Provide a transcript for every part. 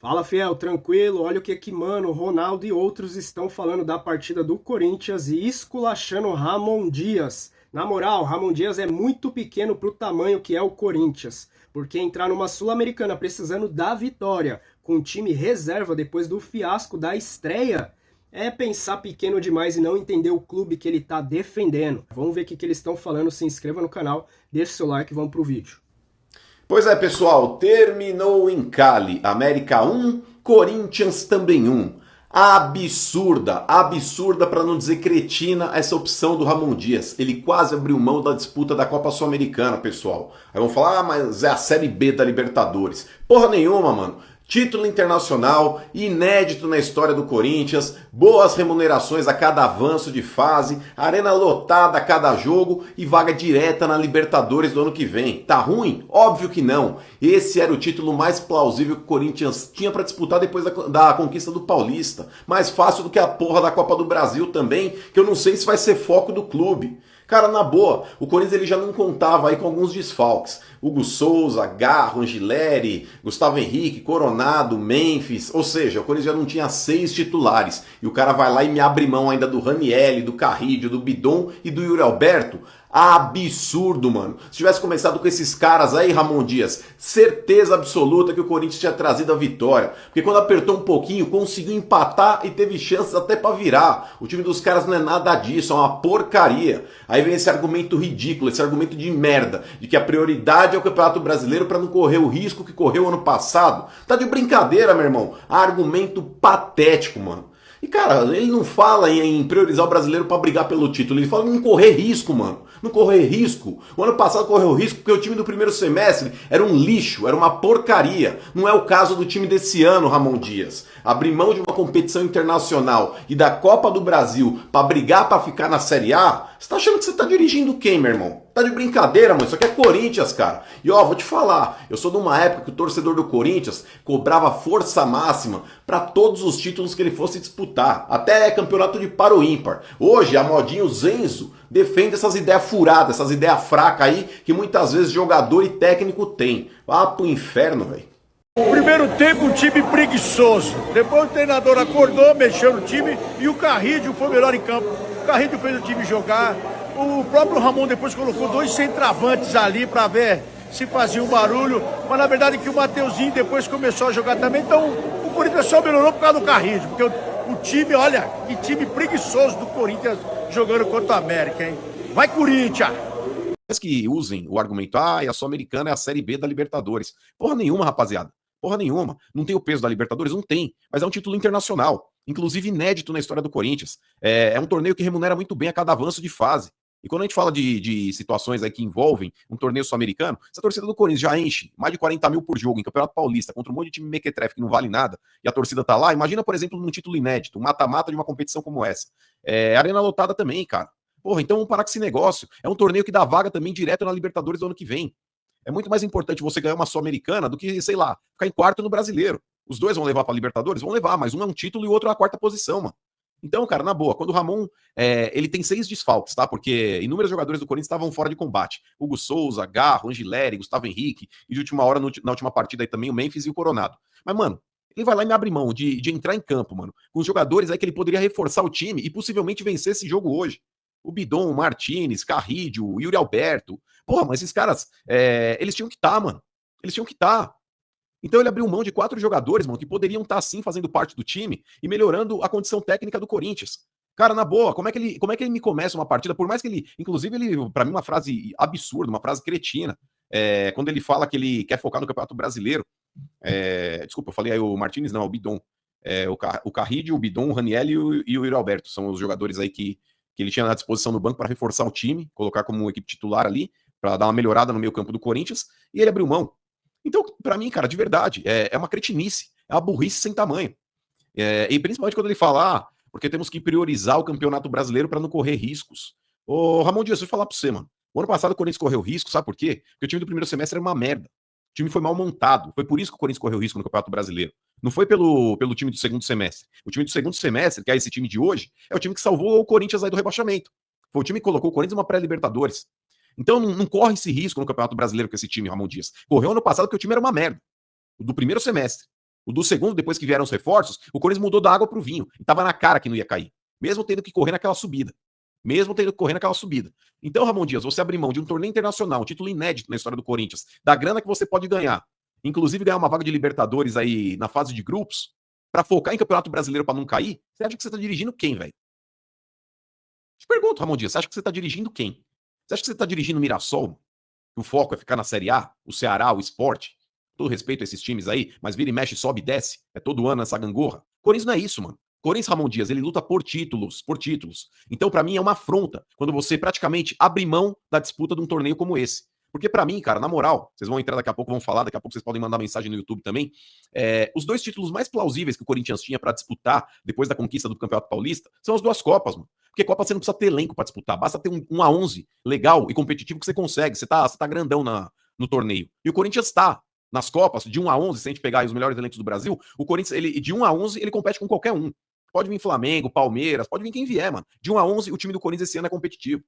Fala, fiel, tranquilo? Olha o que mano, Ronaldo e outros estão falando da partida do Corinthians e esculachando Ramon Dias. Na moral, Ramon Dias é muito pequeno pro tamanho que é o Corinthians, porque entrar numa Sul-Americana precisando da vitória, com um time reserva depois do fiasco da estreia, é pensar pequeno demais e não entender o clube que ele tá defendendo. Vamos ver o que eles estão falando, se inscreva no canal, deixa o seu like e vamos pro vídeo. Pois é, pessoal, terminou em Cali. América 1, Corinthians também 1. Absurda para não dizer cretina essa opção do Ramon Dias. Ele quase abriu mão da disputa da Copa Sul-Americana, pessoal. Aí vão falar, mas é a Série B da Libertadores. Porra nenhuma, mano. Título internacional, inédito na história do Corinthians, boas remunerações a cada avanço de fase, arena lotada a cada jogo e vaga direta na Libertadores do ano que vem. Tá ruim? Óbvio que não. Esse era o título mais plausível que o Corinthians tinha para disputar depois da conquista do Paulista. Mais fácil do que a porra da Copa do Brasil também, que eu não sei se vai ser foco do clube. Cara, na boa, o Corinthians ele já não contava aí com alguns desfalques. Hugo Souza, Garro, Angileri, Gustavo Henrique, Coronado, Memphis. Ou seja, o Corinthians já não tinha 6 titulares. E o cara vai lá e me abre mão ainda do Ranieri, do Carrídio, do Bidon e do Yuri Alberto. Absurdo, mano. Se tivesse começado com esses caras aí, Ramon Dias, certeza absoluta que o Corinthians tinha trazido a vitória. Porque quando apertou um pouquinho, conseguiu empatar e teve chances até pra virar. O time dos caras não é nada disso, é uma porcaria. Aí vem esse argumento ridículo, esse argumento de merda, de que a prioridade é o Campeonato Brasileiro pra não correr o risco que correu ano passado. Tá de brincadeira, meu irmão. Argumento patético, mano. E, cara, ele não fala em priorizar o brasileiro pra brigar pelo título. Ele fala em não correr risco, mano. Não correr risco. O ano passado correu risco porque o time do primeiro semestre era um lixo, era uma porcaria. Não é o caso do time desse ano, Ramon Dias. Abrir mão de uma competição internacional e da Copa do Brasil pra brigar pra ficar na Série A, você tá achando que você tá dirigindo quem, meu irmão? Tá de brincadeira, mano. Isso aqui é Corinthians, cara. E ó, vou te falar, eu sou de uma época que o torcedor do Corinthians cobrava força máxima pra todos os títulos que ele fosse disputar. Até campeonato de par ou ímpar. Hoje, a modinha, o Zenzo, defende essas ideias furadas, essas ideias fracas aí que muitas vezes jogador e técnico tem. Vá pro inferno, velho. Primeiro tempo, um time preguiçoso. Depois o treinador acordou, mexeu no time e o Carrídio foi o melhor em campo. O Carrídio fez o time jogar. O próprio Ramon depois colocou 2 centravantes ali para ver se fazia um barulho. Mas na verdade que o Mateuzinho depois começou a jogar também. Então o Corinthians só melhorou por causa do Carrídio. Porque o time, olha, que time preguiçoso do Corinthians jogando contra o América, hein? Vai, Corinthians! Que usem o argumento, e a Sul-Americana é a Série B da Libertadores. Porra nenhuma, rapaziada. Porra nenhuma. Não tem o peso da Libertadores? Não tem. Mas é um título internacional. Inclusive inédito na história do Corinthians. É um torneio que remunera muito bem a cada avanço de fase. E quando a gente fala de situações aí que envolvem um torneio sul-americano, se a torcida do Corinthians já enche mais de 40 mil por jogo em Campeonato Paulista contra um monte de time mequetrefe que não vale nada, e a torcida tá lá, imagina, por exemplo, num título inédito, um mata-mata de uma competição como essa. Arena lotada também, cara. Porra, então vamos parar com esse negócio. É um torneio que dá vaga também direto na Libertadores do ano que vem. É muito mais importante você ganhar uma Sul-Americana do que, sei lá, ficar em quarto no Brasileiro. Os dois vão levar pra Libertadores? Vão levar, mas um é um título e o outro é a quarta posição, mano. Então, cara, na boa, quando o Ramon, ele tem 6 desfalques, tá? Porque inúmeros jogadores do Corinthians estavam fora de combate. Hugo Souza, Garro, Angileri, Gustavo Henrique, e de última hora, na última partida aí também, o Memphis e o Coronado. Mas, mano, ele vai lá e me abre mão de entrar em campo, mano, com os jogadores aí que ele poderia reforçar o time e possivelmente vencer esse jogo hoje. O Bidon, o Martinez, Carrídio, o Yuri Alberto. Porra, mas esses caras, eles tinham que estar, mano. Eles tinham que estar. Então ele abriu mão de 4 jogadores, mano, que poderiam estar sim fazendo parte do time e melhorando a condição técnica do Corinthians. Cara, na boa, como é que ele me começa uma partida, por mais que ele, inclusive pra mim uma frase absurda, uma frase cretina, quando ele fala que ele quer focar no Campeonato Brasileiro, desculpa, eu falei aí o Martinez, não, o Bidon, o Carrídio, o Bidon, o Ranieri e o Yuri Alberto, são os jogadores aí que ele tinha à disposição no banco para reforçar o time, colocar como equipe titular ali, para dar uma melhorada no meio campo do Corinthians, e ele abriu mão. Então, pra mim, cara, de verdade, é uma cretinice, é uma burrice sem tamanho. E principalmente quando ele fala, porque temos que priorizar o Campeonato Brasileiro para não correr riscos. Ô, Ramon Dias, deixa eu falar pra você, mano. O ano passado o Corinthians correu risco, sabe por quê? Porque o time do primeiro semestre era uma merda. O time foi mal montado. Foi por isso que o Corinthians correu risco no Campeonato Brasileiro. Não foi pelo time do segundo semestre. O time do segundo semestre, que é esse time de hoje, é o time que salvou o Corinthians aí do rebaixamento. Foi o time que colocou o Corinthians numa pré-Libertadores. Então não corre esse risco no Campeonato Brasileiro com esse time, Ramon Dias. Correu ano passado porque o time era uma merda. Do primeiro semestre. O do segundo, depois que vieram os reforços, o Corinthians mudou da água pro vinho. E tava na cara que não ia cair. Mesmo tendo que correr naquela subida. Então, Ramon Dias, você abrir mão de um torneio internacional, um título inédito na história do Corinthians, da grana que você pode ganhar, inclusive ganhar uma vaga de Libertadores aí na fase de grupos, pra focar em Campeonato Brasileiro pra não cair, você acha que você tá dirigindo quem, velho? Te pergunto, Ramon Dias, você acha que você tá dirigindo quem? Você acha que você tá dirigindo o Mirassol? Que o foco é ficar na Série A? O Ceará, o Sport? Todo respeito a esses times aí, mas vira e mexe, sobe e desce. É todo ano essa gangorra. Corinthians não é isso, mano. Corinthians, Ramon Dias, ele luta por títulos, por títulos. Então, pra mim, é uma afronta quando você praticamente abre mão da disputa de um torneio como esse. Porque pra mim, cara, na moral, vocês vão entrar daqui a pouco, vão falar, daqui a pouco vocês podem mandar mensagem no YouTube também. Os dois títulos mais plausíveis que o Corinthians tinha pra disputar depois da conquista do Campeonato Paulista são as duas Copas, mano. Porque Copa você não precisa ter elenco pra disputar, basta ter um a 11 legal e competitivo que você consegue. Você tá grandão no torneio. E o Corinthians tá nas Copas, de 1 a 11, se a gente pegar aí os melhores elencos do Brasil, o Corinthians, de 1 a 11, ele compete com qualquer um. Pode vir Flamengo, Palmeiras, pode vir quem vier, mano. De 1 a 11, o time do Corinthians esse ano é competitivo.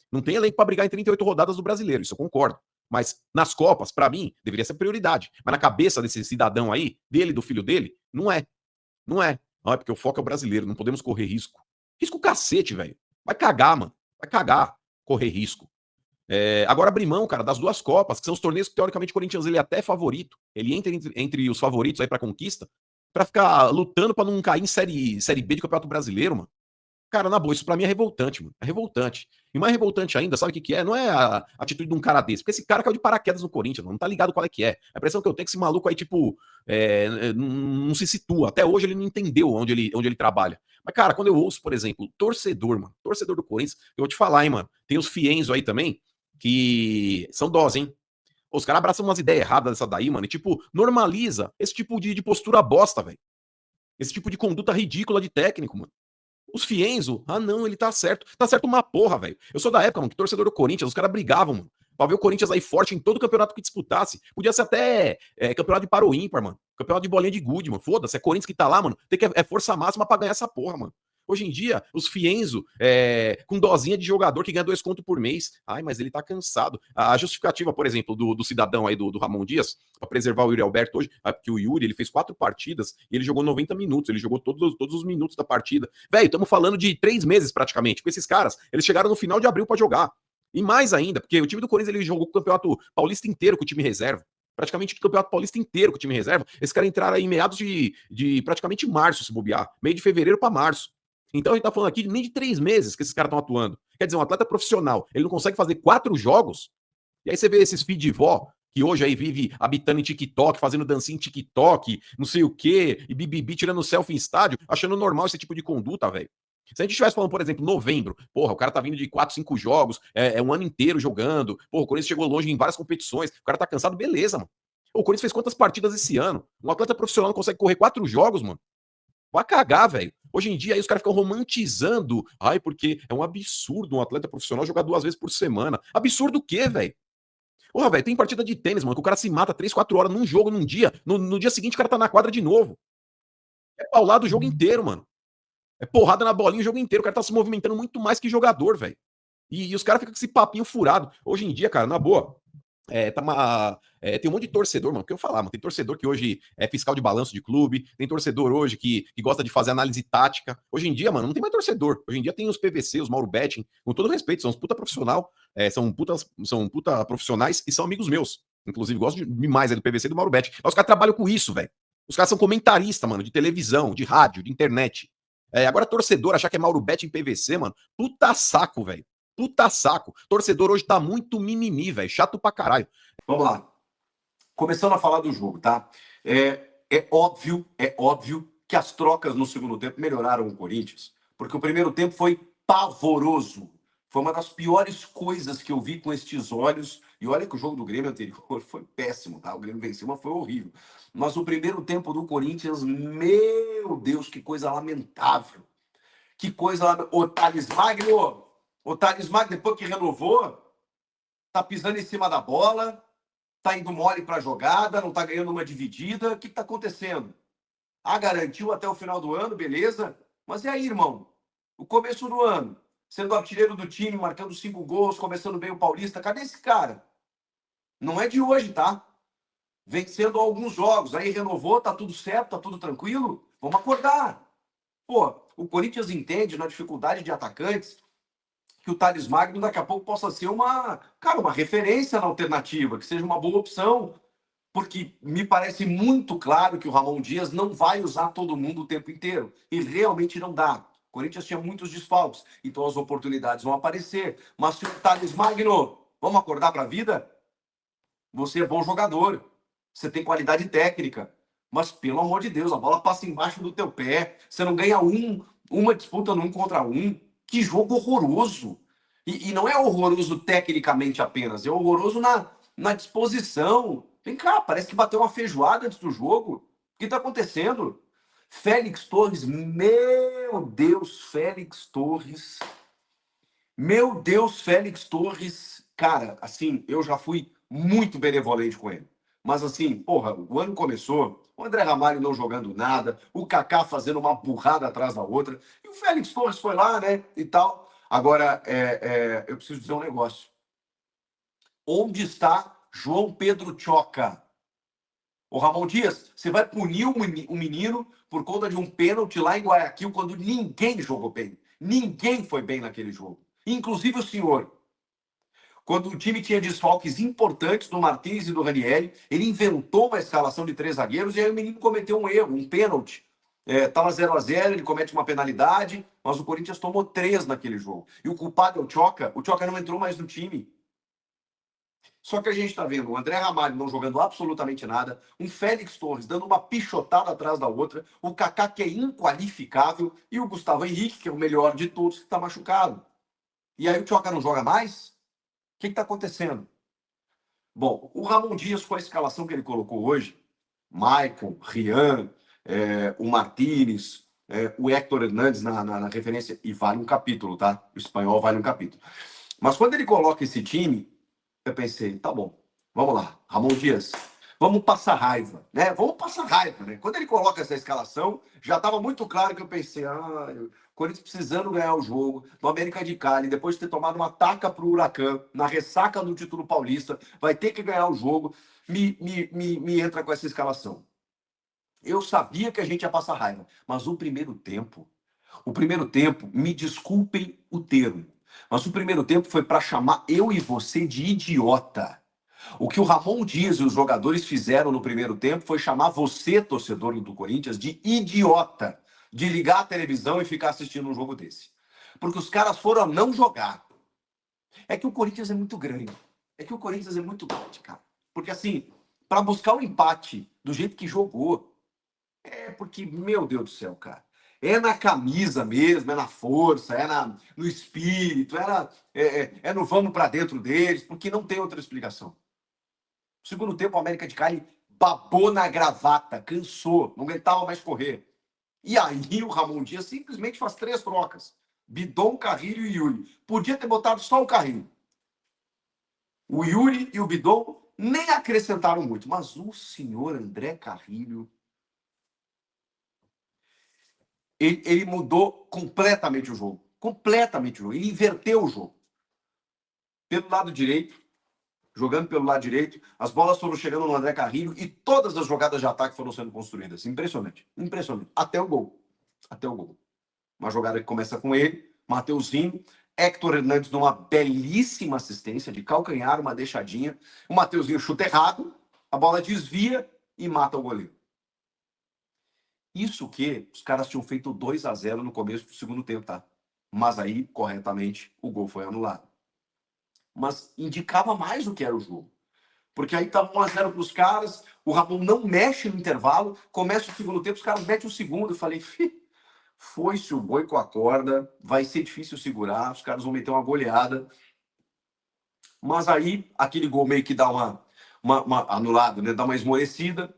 Não tem elenco pra brigar em 38 rodadas do Brasileiro, isso eu concordo. Mas nas Copas, pra mim, deveria ser prioridade. Mas na cabeça desse cidadão aí, dele, do filho dele, não é. Não é. Não é porque o foco é o brasileiro, não podemos correr risco. Risco cacete, velho. Vai cagar, mano. Vai cagar correr risco. Agora abrir mão, cara, das duas Copas, que são os torneios que, teoricamente, o Corinthians ele é até favorito. Ele entra entre os favoritos aí pra conquista, pra ficar lutando pra não cair em série B de Campeonato Brasileiro, mano. Cara, na boa, isso pra mim é revoltante, mano. É revoltante. E mais revoltante ainda, sabe o que é? Não é a atitude de um cara desse. Porque esse cara caiu de paraquedas no Corinthians, mano. Não tá ligado qual é que é. A impressão que eu tenho é que esse maluco aí, tipo, não se situa. Até hoje ele não entendeu onde ele trabalha. Mas, cara, quando eu ouço, por exemplo, torcedor, mano, torcedor do Corinthians, eu vou te falar, hein, mano. Tem os Fienzo aí também, que são dose, hein? Os caras abraçam umas ideias erradas dessa daí, mano. E, tipo, normaliza esse tipo de postura bosta, velho. Esse tipo de conduta ridícula de técnico, mano. Os Fienzo, não, ele tá certo. Tá certo uma porra, velho. Eu sou da época, mano, que torcedor do Corinthians, os caras brigavam, mano, pra ver o Corinthians aí forte em todo campeonato que disputasse. Podia ser até campeonato de paro ímpar, mano. Campeonato de bolinha de gude, mano. Foda-se, é Corinthians que tá lá, mano. Tem que força máxima pra ganhar essa porra, mano. Hoje em dia, os Fienzo, com dosinha de jogador que ganha 2 contos por mês. Ai, mas ele tá cansado. A justificativa, por exemplo, do cidadão aí, do Ramon Dias, pra preservar o Yuri Alberto hoje, porque o Yuri, ele fez 4 partidas e ele jogou 90 minutos. Ele jogou todos os minutos da partida. Velho, estamos falando de 3 meses praticamente. Com esses caras, eles chegaram no final de abril pra jogar. E mais ainda, porque o time do Corinthians, ele jogou o Campeonato Paulista inteiro com o time reserva. Praticamente o Campeonato Paulista inteiro com o time reserva. Esses caras entraram aí em meados de praticamente março, se bobear. Meio de fevereiro pra março. Então a gente tá falando aqui de nem de 3 meses que esses caras estão atuando. Quer dizer, um atleta profissional, ele não consegue fazer 4 jogos, e aí você vê esses filhos de vó, que hoje aí vive habitando em TikTok, fazendo dancinha em TikTok, não sei o quê, e bibibi tirando selfie em estádio, achando normal esse tipo de conduta, velho. Se a gente estivesse falando, por exemplo, novembro, porra, o cara tá vindo de 4, 5 jogos, um ano inteiro jogando, porra, o Corinthians chegou longe em várias competições, o cara tá cansado, beleza, mano. O Corinthians fez quantas partidas esse ano? Um atleta profissional não consegue correr 4 jogos, mano. Vai cagar, velho. Hoje em dia, aí os caras ficam romantizando. Ai, porque é um absurdo um atleta profissional jogar 2 vezes por semana. Absurdo o quê, velho? Porra, velho, tem partida de tênis, mano, que o cara se mata 3, 4 horas num jogo, num dia. No dia seguinte, o cara tá na quadra de novo. É paulado o jogo inteiro, mano. É porrada na bolinha o jogo inteiro. O cara tá se movimentando muito mais que jogador, velho. E os caras ficam com esse papinho furado. Hoje em dia, cara, na boa, tem um monte de torcedor, mano, que eu falar, mano, tem torcedor que hoje é fiscal de balanço de clube, tem torcedor hoje que gosta de fazer análise tática. Hoje em dia, mano, não tem mais torcedor. Hoje em dia tem os PVC, os Mauro Betting, com todo respeito, são uns puta profissional, são puta profissionais e são amigos meus. Inclusive, gosto demais do PVC e do Mauro Betting. Mas os caras trabalham com isso, velho. Os caras são comentaristas, mano, de televisão, de rádio, de internet. Agora, torcedor achar que é Mauro Betting PVC, mano, puta saco, velho. Puta saco. Torcedor hoje tá muito mimimi, velho. Chato pra caralho. Vamos lá. Começando a falar do jogo, tá? É óbvio que as trocas no segundo tempo melhoraram o Corinthians, porque o primeiro tempo foi pavoroso. Foi uma das piores coisas que eu vi com estes olhos. E olha que o jogo do Grêmio anterior foi péssimo, tá? O Grêmio venceu, mas foi horrível. Mas o primeiro tempo do Corinthians, meu Deus, que coisa lamentável. Que coisa lamentável. O Thales Magno, depois que renovou, tá pisando em cima da bola, tá indo mole pra jogada, não tá ganhando uma dividida. O que tá acontecendo? Garantiu até o final do ano, beleza. Mas e aí, irmão? O começo do ano, sendo artilheiro do time, marcando 5 gols, começando bem o Paulista. Cadê esse cara? Não é de hoje, tá? vencendo alguns jogos, aí renovou, tá tudo certo, tá tudo tranquilo, vamos acordar. Pô, o Corinthians entende na dificuldade de atacantes que o Thales Magno daqui a pouco possa ser uma referência na alternativa, que seja uma boa opção, porque me parece muito claro que o Ramon Dias não vai usar todo mundo o tempo inteiro, e realmente não dá. O Corinthians tinha muitos desfalques, então as oportunidades vão aparecer. Mas se o Thales Magno, vamos acordar para a vida? Você é bom jogador, você tem qualidade técnica, mas pelo amor de Deus, a bola passa embaixo do teu pé, você não ganha uma disputa no 1 contra 1. Que jogo horroroso! E não é horroroso tecnicamente apenas, é horroroso na disposição. Vem cá, parece que bateu uma feijoada antes do jogo. O que está acontecendo? Félix Torres, meu Deus, Félix Torres. Meu Deus, Félix Torres. Cara, assim, eu já fui muito benevolente com ele. Mas assim, porra, o ano começou, o André Ramalho não jogando nada, o Kaká fazendo uma burrada atrás da outra, e o Félix Torres foi lá, né, e tal. Agora, eu preciso dizer um negócio. Onde está João Pedro Choca? O Ramon Dias, você vai punir o menino por conta de um pênalti lá em Guayaquil, quando ninguém jogou bem. Ninguém foi bem naquele jogo. Inclusive o senhor. Quando o time tinha desfalques importantes do Martins e do Ranieri, ele inventou uma escalação de 3 zagueiros e aí o menino cometeu um erro, um pênalti. Estava 0-0, ele comete uma penalidade, mas o Corinthians tomou 3 naquele jogo. E o culpado é o Choca não entrou mais no time. Só que a gente está vendo o André Ramalho não jogando absolutamente nada, um Félix Torres dando uma pichotada atrás da outra, o Kaká que é inqualificável e o Gustavo Henrique, que é o melhor de todos, que está machucado. E aí o Choca não joga mais? O que está acontecendo? Bom, o Ramon Dias, com a escalação que ele colocou hoje, Maicon, Rian, o Martínez, o Héctor Hernandes na referência, e vale um capítulo, tá? O espanhol vale um capítulo. Mas quando ele coloca esse time, eu pensei, tá bom, vamos lá, Ramon Dias, vamos passar raiva, né? Vamos passar raiva, né? Quando ele coloca essa escalação, já estava muito claro que eu pensei, o Corinthians precisando ganhar o jogo, no América de Cali, depois de ter tomado uma taca pro Huracan, na ressaca do título paulista, vai ter que ganhar o jogo, me entra com essa escalação. Eu sabia que a gente ia passar raiva, mas o primeiro tempo, me desculpem o termo, mas o primeiro tempo foi para chamar eu e você de idiota. O que o Ramon Dias e os jogadores fizeram no primeiro tempo foi chamar você, torcedor do Corinthians, de idiota, de ligar a televisão e ficar assistindo um jogo desse. Porque os caras foram a não jogar. É que o Corinthians é muito grande. Cara. Porque assim, para buscar o empate do jeito que jogou, porque, meu Deus do céu, cara. É na camisa mesmo, é na força, no espírito, é no vamos para dentro deles, porque não tem outra explicação. No segundo tempo, o América de Cali babou na gravata, cansou, não aguentava mais correr. E aí o Ramon Dias simplesmente faz 3 trocas. Bidon, Carrilho e Yuri. Podia ter botado só o Carrilho. O Yuri e o Bidon nem acrescentaram muito, mas o senhor André Carrilho, ele mudou completamente o jogo. Ele inverteu o jogo. Pelo lado direito, jogando pelo lado direito, as bolas foram chegando no André Carrilho e todas as jogadas de ataque foram sendo construídas. Impressionante. Até o gol. Uma jogada que começa com ele, Mateuzinho, Héctor Hernandes numa belíssima assistência de calcanhar, uma deixadinha. O Mateuzinho chuta errado, a bola desvia e mata o goleiro. Isso que os caras tinham feito 2-0 no começo do segundo tempo, tá? Mas aí, corretamente, o gol foi anulado. Mas indicava mais o que era o jogo. Porque aí tava 1-0 para os caras, o Ramon não mexe no intervalo, começa o segundo tempo, os caras metem o segundo. Eu falei, foi-se o boi com a corda, vai ser difícil segurar, os caras vão meter uma goleada. Mas aí, aquele gol meio que dá uma anulado, né? Dá uma esmorecida.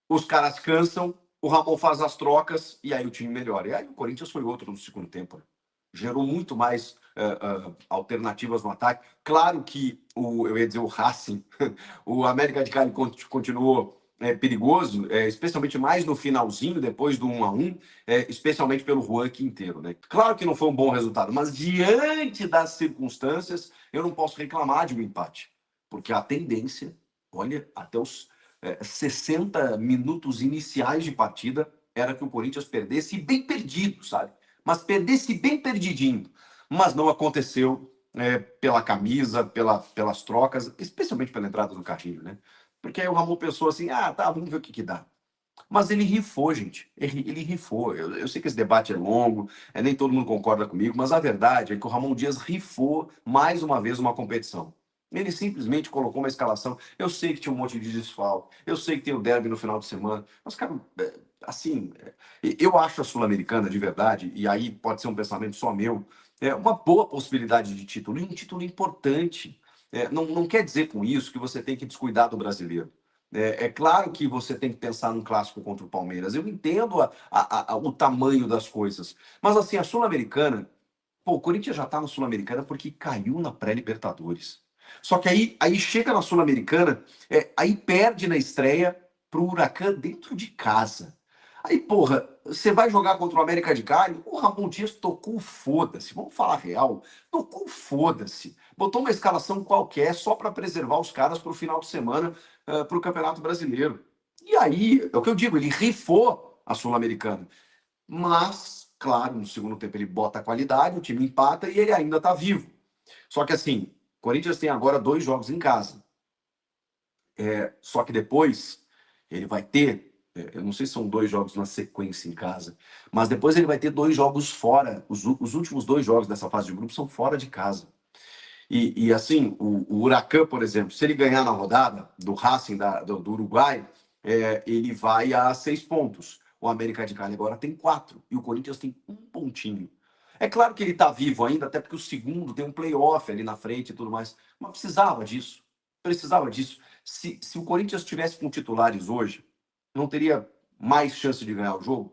Os caras cansam, o Ramon faz as trocas e aí o time melhora. E aí o Corinthians foi outro no segundo tempo. Gerou muito mais alternativas no ataque. Claro que eu ia dizer o Racing, o América de Cali continuou perigoso, especialmente mais no finalzinho, depois do 1-1, especialmente pelo Juan Quinteiro, né? Claro que não foi um bom resultado, mas diante das circunstâncias, eu não posso reclamar de um empate, porque a tendência olha, até os 60 minutos iniciais de partida, era que o Corinthians perdesse bem perdido, sabe? Mas perdesse bem perdidinho. Mas não aconteceu pela camisa, pelas trocas, especialmente pela entrada do Carrinho, né? Porque aí o Ramon pensou assim, tá, vamos ver o que que dá. Mas ele rifou, gente. Ele rifou. Eu sei que esse debate é longo, nem todo mundo concorda comigo, mas a verdade é que o Ramon Dias rifou mais uma vez uma competição. Ele simplesmente colocou uma escalação. Eu sei que tinha um monte de desfalque, eu sei que tem o derby no final de semana, mas, cara, assim, eu acho a Sul-Americana de verdade, e aí pode ser um pensamento só meu, uma boa possibilidade de título, e um título importante. Não quer dizer com isso que você tem que descuidar do brasileiro. É claro que você tem que pensar num clássico contra o Palmeiras. Eu entendo o tamanho das coisas. Mas, assim, a Sul-Americana, o Corinthians já está na Sul-Americana porque caiu na pré-Libertadores. Só que aí chega na Sul-Americana, aí perde na estreia pro Huracan dentro de casa. Aí, porra, você vai jogar contra o América de Cali, o Ramon Dias tocou foda-se. Vamos falar real, tocou foda-se. Botou uma escalação qualquer só para preservar os caras para o final de semana, para o Campeonato Brasileiro. E aí, é o que eu digo, ele rifou a Sul-Americana. Mas, claro, no segundo tempo ele bota a qualidade, o time empata e ele ainda tá vivo. Só que assim, o Corinthians tem agora 2 jogos em casa. Só que depois ele vai ter, eu não sei se são 2 jogos na sequência em casa, mas depois ele vai ter 2 jogos fora. Os últimos 2 jogos dessa fase de grupo são fora de casa. E assim, o Huracan, por exemplo, se ele ganhar na rodada do Racing do Uruguai, ele vai a 6 pontos. O América de Cali agora tem 4 e o Corinthians tem 1 pontinho. É claro que ele está vivo ainda, até porque o segundo tem um playoff ali na frente e tudo mais, mas precisava disso. Precisava disso. Se o Corinthians estivesse com titulares hoje, não teria mais chance de ganhar o jogo?